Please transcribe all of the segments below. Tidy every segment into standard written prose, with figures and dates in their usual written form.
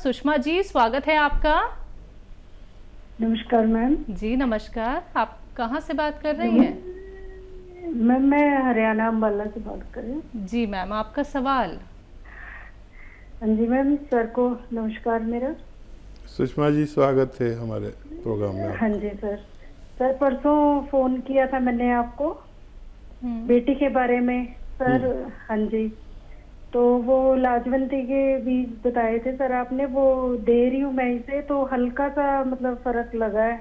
सुषमा जी, स्वागत है आपका। नमस्कार मैम। जी नमस्कार, आप कहाँ से बात कर रही हैं? मैम मैं हरियाणा अम्बाला से बात कर रही हूँ। जी मैम, आपका सवाल। हाँ जी मैम, सर को नमस्कार मेरा। सुषमा जी, स्वागत है हमारे प्रोग्राम में हाँ आपका। जी सर। सर परसों फोन किया था मैंने आपको बेटी के बारे में सर। हाँ जी, तो वो लाजवंती के बीज बताए थे सर आपने, वो दे रही हूँ मैं इसे, तो हल्का सा मतलब फर्क लगा है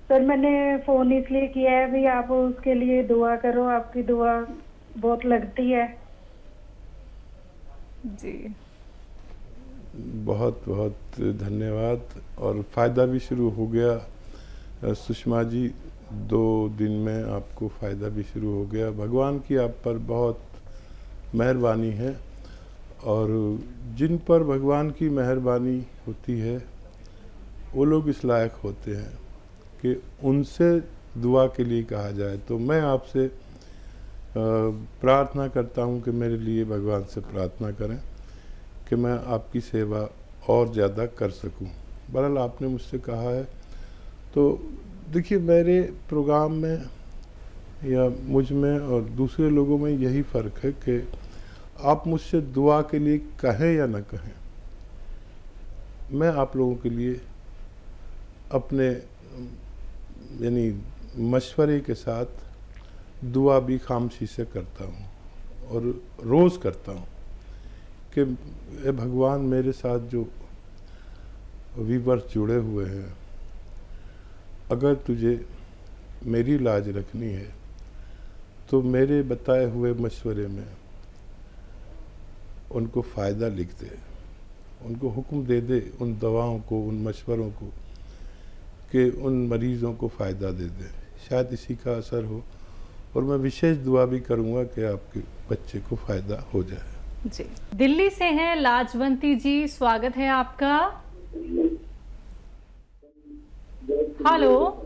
सर। मैंने फोन इसलिए किया है भी, आप उसके लिए दुआ करो, आपकी दुआ बहुत लगती है। जी बहुत बहुत धन्यवाद। और फ़ायदा भी शुरू हो गया सुषमा जी, 2 दिन में आपको फ़ायदा भी शुरू हो गया। भगवान की आप पर बहुत मेहरबानी है, और जिन पर भगवान की मेहरबानी होती है वो लोग इस लायक होते हैं कि उनसे दुआ के लिए कहा जाए। तो मैं आपसे प्रार्थना करता हूँ कि मेरे लिए भगवान से प्रार्थना करें कि मैं आपकी सेवा और ज़्यादा कर सकूं। बहरहाल आपने मुझसे कहा है, तो देखिए मेरे प्रोग्राम में या मुझ में और दूसरे लोगों में यही फ़र्क है कि आप मुझसे दुआ के लिए कहें या न कहें, मैं आप लोगों के लिए अपने यानी मशवरे के साथ दुआ भी खामोशी से करता हूँ, और रोज़ करता हूँ कि ए भगवान, मेरे साथ जो व्यूअर्स जुड़े हुए हैं, अगर तुझे मेरी लाज रखनी है तो मेरे बताए हुए मशवरे में उनको फ़ायदा लिख दे, उनको हुक्म दे दे उन दवाओं को, उन मशवरों को, कि उन मरीज़ों को फ़ायदा दे दे। शायद इसी का असर हो, और मैं विशेष दुआ भी करूँगा कि आपके बच्चे को फ़ायदा हो जाए। जी, दिल्ली से हैं लाजवंती जी, स्वागत है आपका। हेलो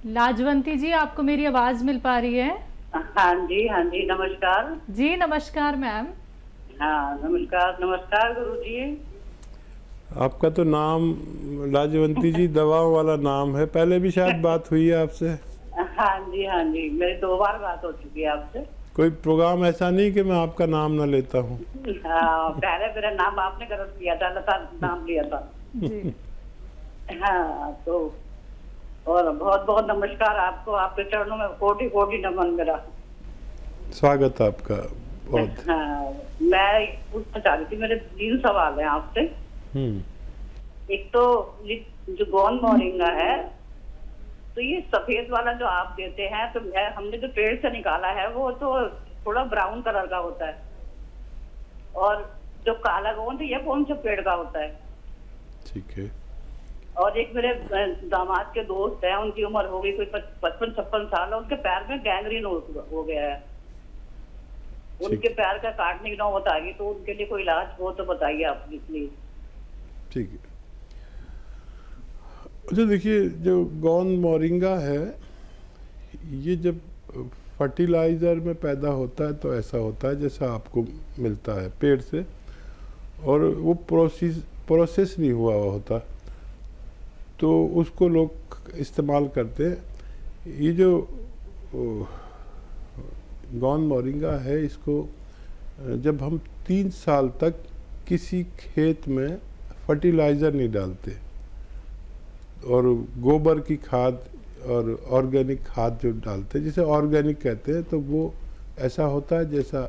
लाजवंती जी, आपको मेरी आवाज मिल पा रही है? हाँ जी नमस्कार। जी नमस्कार मैम। हाँ नमस्कार नमस्कार गुरु जी। आपका तो नाम लाजवंती जी दवाओं वाला नाम है, पहले भी शायद बात हुई है आपसे। हाँ जी, मेरी 2 बार बात हो चुकी है आपसे। कोई प्रोग्राम ऐसा नहीं कि मैं आपका नाम ना लेता हूँ। हाँ, पहले मेरा नाम आपने गलत किया था, लता नाम लिया था जी हाँ, तो और बहुत बहुत नमस्कार आपको, आपके चरणों में कोटि कोटि नमन मेरा। स्वागत आपका बहुत। हाँ, मैं पूछना चाह रही थी, मेरे 3 सवाल हैं आपसे। एक तो ये जो गोंद मोरिंगा है, तो ये सफेद वाला जो आप देते हैं, तो हमने जो पेड़ से निकाला है वो तो थोड़ा ब्राउन कलर का होता है, और जो काला गोंद ये कौन से पेड़ का होता है? ठीक है। और एक मेरे दामाद के दोस्त हैं, उनकी उम्र हो गई कोई 55-56 साल, उनके पैर में गैंग्रीन हो गया है, उनके पैर का काटने की नौबत आ गई, तो उनके लिए कोई इलाज हो तो बताइए आप प्लीज। ठीक है। अच्छा देखिए, जो गोंद मोरिंगा है, ये जब फर्टिलाइज़र में पैदा होता है तो ऐसा होता है जैसा आपको मिलता है पेड़ से, और वो प्रोसेस नहीं हुआ होता, तो उसको लोग इस्तेमाल करते हैं। ये जो गोंद मोरिंगा है, इसको जब हम 3 साल तक किसी खेत में फर्टिलाइज़र नहीं डालते, और गोबर की खाद और ऑर्गेनिक खाद जो डालते हैं, जिसे ऑर्गेनिक कहते हैं, तो वो ऐसा होता है जैसा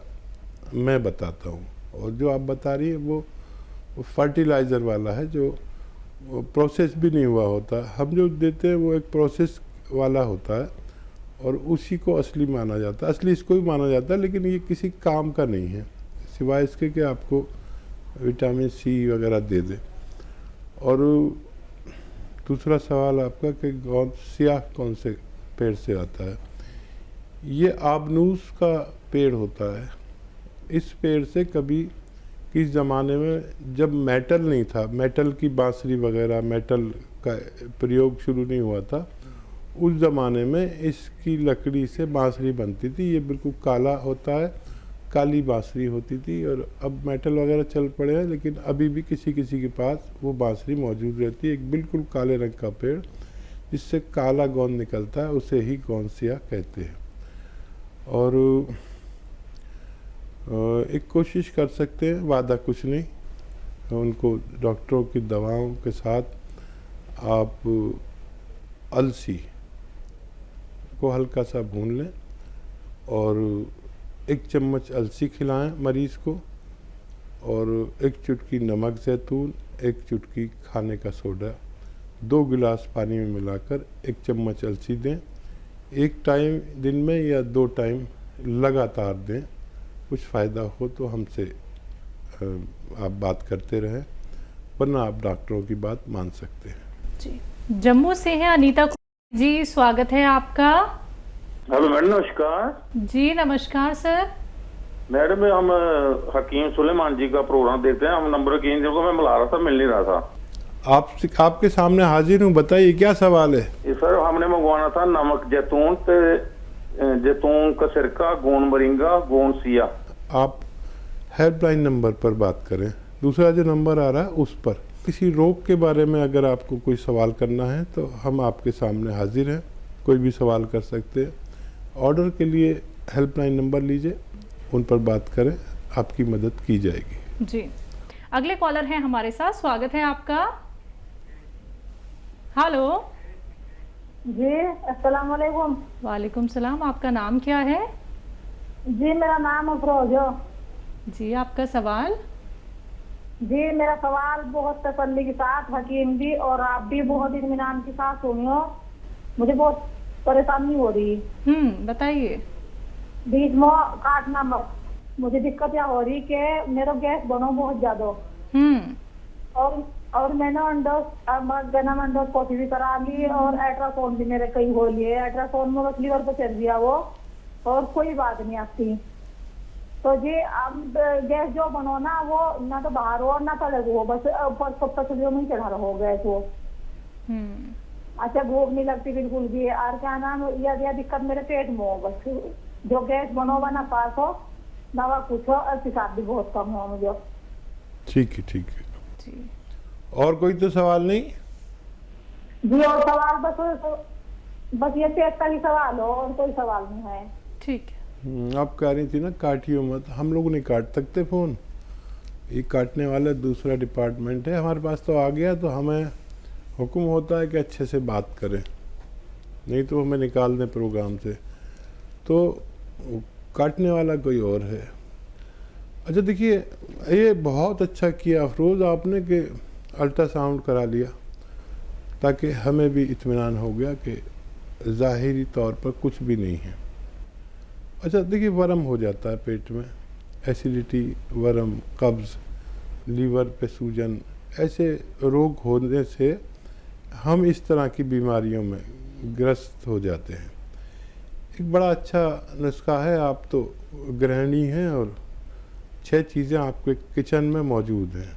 मैं बताता हूँ। और जो आप बता रही है वो फर्टिलाइज़र वाला है, जो प्रोसेस भी नहीं हुआ होता। हम जो देते हैं वो एक प्रोसेस वाला होता है, और उसी को असली माना जाता है, असली इसको भी माना जाता है, लेकिन ये किसी काम का नहीं है सिवाय इसके कि आपको विटामिन सी वगैरह दे दे। और दूसरा सवाल आपका कि गोंद स्याह कौन से पेड़ से आता है, ये आबनूस का पेड़ होता है। इस पेड़ से कभी किस ज़माने में जब मेटल नहीं था, मेटल की बांसुरी वगैरह, मेटल का प्रयोग शुरू नहीं हुआ था, उस ज़माने में इसकी लकड़ी से बांसुरी बनती थी। ये बिल्कुल काला होता है, काली बांसुरी होती थी, और अब मेटल वगैरह चल पड़े हैं, लेकिन अभी भी किसी किसी के पास वो बांसुरी मौजूद रहती है। एक बिल्कुल काले रंग का पेड़ जिससे काला गोंद निकलता है, उसे ही गोंसिया कहते हैं। और एक कोशिश कर सकते हैं, वादा कुछ नहीं, उनको डॉक्टरों की दवाओं के साथ आप अलसी को हल्का सा भून लें और 1 चम्मच अलसी खिलाएं मरीज़ को, और 1 चुटकी नमक ज़ैतून, 1 चुटकी खाने का सोडा 2 गिलास पानी में मिलाकर 1 चम्मच अलसी दें। 1 टाइम दिन में या 2 टाइम लगातार दें। कुछ फ़ायदा हो तो हमसे आप बात करते रहें, वरना आप डॉक्टरों की बात मान सकते हैं। जी, जम्मू से हैं अनीता जी, स्वागत है आपका। हेलो मैडम, नमस्कार। जी नमस्कार सर। मैडम हम हकीम सुलेमान जी का प्रोग्राम देखते हैं, हम नंबर की को मैं मिला रहा था, मिल नहीं रहा था। आपके सामने हाजिर हूँ, बताइए क्या सवाल है। ये सर हमने मंगवाना था नमक जैतून जैतून का सिरका, गोंद मोरिंगा, गोंद सिया। आप हेल्पलाइन नंबर पर बात करें, दूसरा जो नंबर आ रहा है उस पर। किसी रोग के बारे में अगर आपको कोई सवाल करना है तो हम आपके सामने हाजिर हैं, कोई भी सवाल कर सकते हैं। ऑर्डर के लिए हेल्पलाइन नंबर लीजिए, उन पर बात करें, आपकी मदद की जाएगी। जी, अगले कॉलर हैं हमारे साथ, स्वागत है आपका। हेलो जी, अस्सलाम वालेकुम। वालेकुम सलाम, आपका नाम क्या है? जी, मेरा नाम अफरोज है। जी, आपका सवाल? जी, मेरा सवाल बहुत तसल्ली के साथ हकीम जी और आप भी बहुत इत्मीनान के साथ सुनियो। मुझे बहुत परेशानी हो रही है। बताइए। बीच में काटना मत। मुझे दिक्कत क्या हो रही कि मेरा गैस बनो बहुत ज्यादा। और मैंने एंडोस्कोपी भी करा ली और अल्ट्रासाउंड भी मेरे कई हो लिए। अल्ट्रासाउंड में बस लीवर पे चल दिया वो, और कोई बात नहीं आती। तो जी अब गैस जो बनो ना, वो ना तो बाहर हो ना तो अलग हो, बस पसलियों में चढ़ा रहो गैस वो। अच्छा, भूख नहीं लगती बिल्कुल भी। और क्या नाम, यह दिक्कत मेरे पेट में हो, बस जो गैस बनो ना पास हो ना, वह कुछ हो, और पेशाब भी बहुत कम हो मुझे। ठीक है, ठीक है जी। और कोई तो सवाल नहीं जी? और सवाल बस ये पेट का ही सवाल हो, और कोई सवाल नहीं है। ठीक है। आप कह रही थी ना काटियो मत, हम लोग नहीं काट सकते फ़ोन, ये काटने वाला दूसरा डिपार्टमेंट है। हमारे पास तो आ गया तो हमें हुक्म होता है कि अच्छे से बात करें, नहीं तो हमें निकाल दें प्रोग्राम से। तो काटने वाला कोई और है। अच्छा देखिए, ये बहुत अच्छा किया अफरोज़ आपने कि अल्ट्रासाउंड करा लिया, ताकि हमें भी इत्मीनान हो गया कि ज़ाहिरी तौर पर कुछ भी नहीं है। अच्छा देखिए, वर्म हो जाता है पेट में, एसिडिटी, वर्म, कब्ज़, लीवर पे सूजन, ऐसे रोग होने से हम इस तरह की बीमारियों में ग्रस्त हो जाते हैं। एक बड़ा अच्छा नुस्खा है, आप तो गृहिणी हैं और 6 चीज़ें आपके किचन में मौजूद हैं।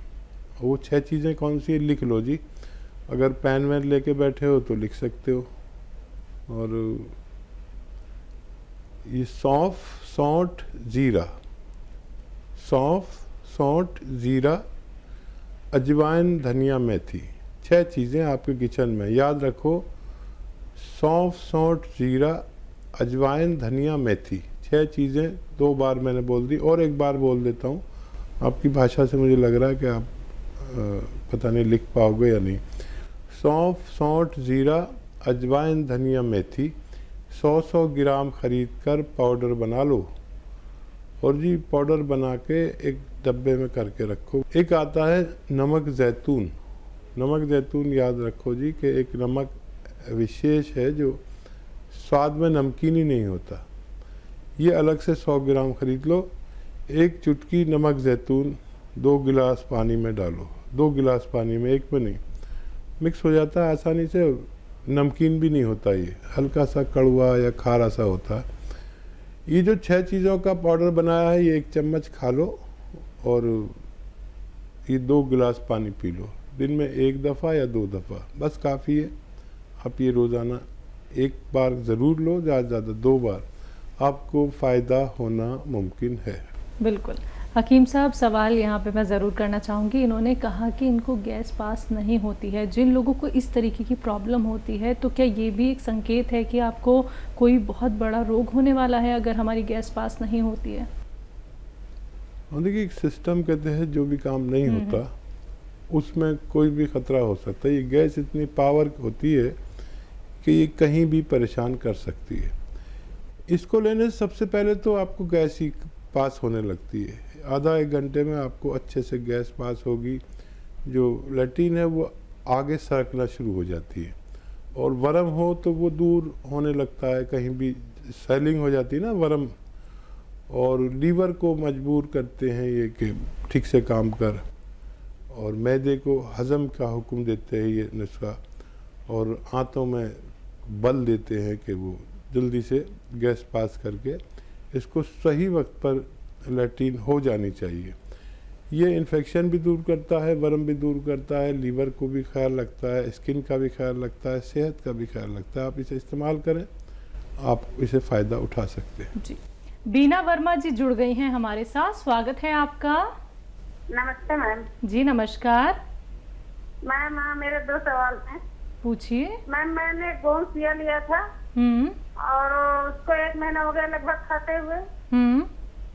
वो 6 चीज़ें कौन सी है, लिख लो जी। अगर पेन वैन लेके बैठे हो तो लिख सकते हो। और ये सौंफ, सौंठ, ज़ीरा, सौंफ, सौंठ, ज़ीरा, अजवाइन, धनिया, मेथी, 6 चीज़ें आपके किचन में। याद रखो, सौंफ, सौंठ, ज़ीरा, अजवाइन, धनिया, मेथी, 6 चीज़ें 2 बार मैंने बोल दी, और एक बार बोल देता हूँ। आपकी भाषा से मुझे लग रहा है कि आप पता नहीं लिख पाओगे या नहीं। सौंफ, सौंठ, ज़ीरा, अजवाइन, धनिया, मेथी 100 ग्राम ख़रीद कर पाउडर बना लो, और जी पाउडर बना के एक डब्बे में करके रखो। एक आता है नमक ज़ैतून। नमक ज़ैतून याद रखो जी कि एक नमक विशेष है जो स्वाद में नमकीन ही नहीं होता। ये अलग से 100 ग्राम ख़रीद लो। 1 चुटकी नमक ज़ैतून 2 गिलास पानी में डालो। 2 गिलास पानी में, 1 में नहीं, मिक्स हो जाता है आसानी से, नमकीन भी नहीं होता, ये हल्का सा कड़वा या खारा सा होता है। ये जो 6 चीज़ों का पाउडर बनाया है, ये 1 चम्मच खा लो, और ये 2 गिलास पानी पी लो। दिन में 1 दफ़ा या 2 दफ़ा, बस काफ़ी है। आप ये रोज़ाना 1 बार ज़रूर लो, ज़्यादा से ज़्यादा 2 बार, आपको फ़ायदा होना मुमकिन है। बिल्कुल। हकीम साहब, सवाल यहाँ पे मैं ज़रूर करना चाहूँगी। इन्होंने कहा कि इनको गैस पास नहीं होती है। जिन लोगों को इस तरीके की प्रॉब्लम होती है, तो क्या ये भी एक संकेत है कि आपको कोई बहुत बड़ा रोग होने वाला है अगर हमारी गैस पास नहीं होती है? और देखिए, एक सिस्टम के तहत जो भी काम नहीं होता उसमें कोई भी खतरा हो सकता है। ये गैस इतनी पावर होती है कि ये कहीं भी परेशान कर सकती है। इसको लेने से सबसे पहले तो आपको गैस ही पास होने लगती है। आधा एक घंटे में आपको अच्छे से गैस पास होगी। जो लैट्रिन है वो आगे सरकना शुरू हो जाती है, और वर्म हो तो वो दूर होने लगता है, कहीं भी स्वेलिंग हो जाती है ना वर्म, और लीवर को मजबूर करते हैं ये कि ठीक से काम कर, और मैदे को हज़म का हुक्म देते हैं ये नुस्खा, और आंतों में बल देते हैं कि वो जल्दी से गैस पास करके इसको सही वक्त पर लैट्रिन हो जानी चाहिए। ये इन्फेक्शन भी दूर करता है, वर्म भी दूर करता है, लीवर को भी ख्याल रखता है, स्किन का भी ख्याल रखता है, सेहत का भी ख्याल रखता है। आप इसे इस्तेमाल करें, आप इसे फ़ायदा उठा सकते हैं। जी। बीना वर्मा जी जुड़ गई हैं हमारे साथ। स्वागत है आपका। नमस्ते मैम। जी नमस्कार। मैम मेरे 2 सवाल हैं। पूछिए। मैम मैंने गोंसिया लिया था और उसको 1 महीना हो गया लगभग खाते हुए।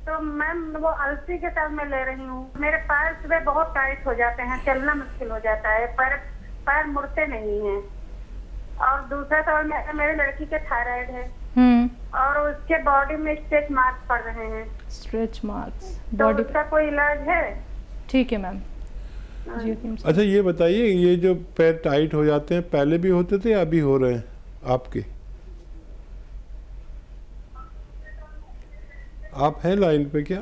तो मैम वो अलसी के साथ मैं ले रही हूँ। मेरे पैर सुबह बहुत टाइट हो जाते हैं, चलना मुश्किल हो जाता है, पैर मुड़ते नहीं हैं। और दूसरा सवाल, मेरे लड़की के थायराइड है और उसके बॉडी में स्ट्रेच मार्क्स पड़ रहे हैं। स्ट्रेच मार्क्स तो बॉडी उसका कोई इलाज है? ठीक है मैम। जी अच्छा, ये बताइए, ये जो पैर टाइट हो जाते हैं पहले भी होते थे या अभी हो रहे हैं आपके? आप हैं लाइन पे क्या?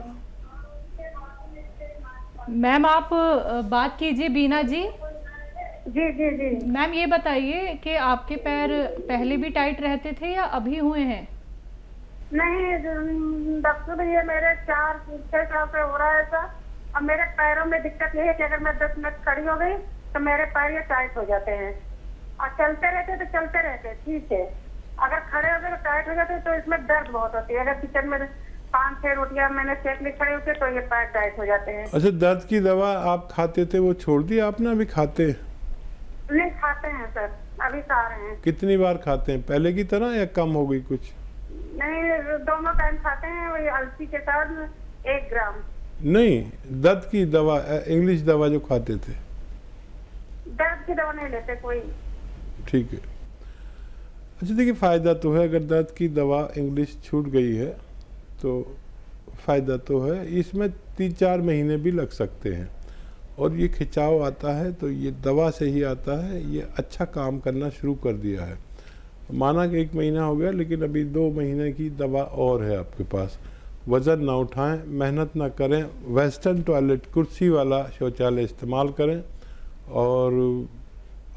मैम आप बात कीजिए बीना जी। जी जी जी। मैम ये बताइए कि आपके पैर पहले भी टाइट रहते थे या अभी हुए हैं? नहीं डॉक्टर भैया, मेरे 4-6 साल से हो रहा है ऐसा। और मेरे पैरों में दिक्कत ये है कि अगर मैं 10 मिनट खड़ी हो गई तो मेरे पैर ये टाइट हो जाते हैं, और चलते रहते तो चलते रहते ठीक है, अगर खड़े हो गए तो टाइट हो जाते। तो इसमें दर्द बहुत होती है। अगर किचन में 5-6 रोटियां मैंने सेक ली खड़े होते तो ये पैर टाइट हो जाते हैं। अच्छा, दर्द की दवा आप खाते थे वो छोड़ दी आपने, अभी खाते हैं? नहीं खाते हैं सर, अभी खा रहे हैं। कितनी बार खाते हैं, पहले की तरह या कम हो गई कुछ? नहीं, दोनों टाइम खाते हैं, वही अलसी के साथ 1 ग्राम। नहीं, दर्द की दवा, इंग्लिश दवा जो खाते थे। दर्द की दवा नहीं लेते कोई। ठीक है। अच्छा देखिए, फ़ायदा तो है, अगर दर्द की दवा इंग्लिश छूट गई है तो फ़ायदा तो है। इसमें 3-4 महीने भी लग सकते हैं, और ये खिंचाव आता है तो ये दवा से ही आता है। ये अच्छा काम करना शुरू कर दिया है। माना कि 1 महीना हो गया, लेकिन अभी 2 महीने की दवा और है आपके पास। वज़न ना उठाएं, मेहनत ना करें, वेस्टर्न टॉयलेट कुर्सी वाला शौचालय इस्तेमाल करें, और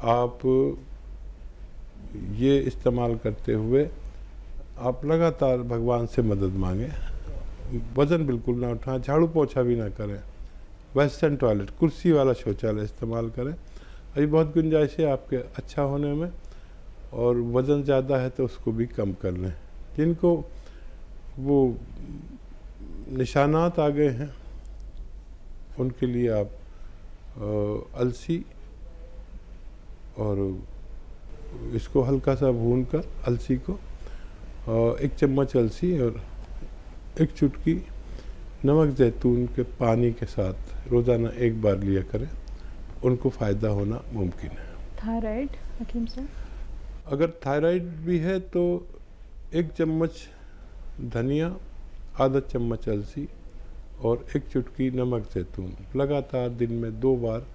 आप ये इस्तेमाल करते हुए आप लगातार भगवान से मदद मांगें। वज़न बिल्कुल ना उठाएं, झाड़ू पोछा भी ना करें, वेस्टर्न टॉयलेट कुर्सी वाला शौचालय इस्तेमाल करें। अभी बहुत गुंजाइश है आपके अच्छा होने में, और वज़न ज़्यादा है तो उसको भी कम कर लें। जिनको वो निशानात आ गए हैं उनके लिए आप अलसी और इसको हल्का सा भून कर, अलसी को 1 चम्मच अलसी और 1 चुटकी नमक जैतून के पानी के साथ रोज़ाना 1 बार लिया करें, उनको फ़ायदा होना मुमकिन है। थायराइड हकीम साहब? अगर थायराइड भी है तो 1 चम्मच धनिया, आधा चम्मच अलसी और 1 चुटकी नमक जैतून लगातार दिन में 2 बार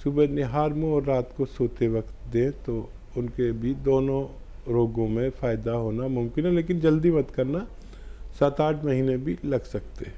सुबह निहार मुँह और रात को सोते वक्त दें, तो उनके भी दोनों रोगों में फ़ायदा होना मुमकिन है। लेकिन जल्दी मत करना, 7-8 महीने भी लग सकते हैं।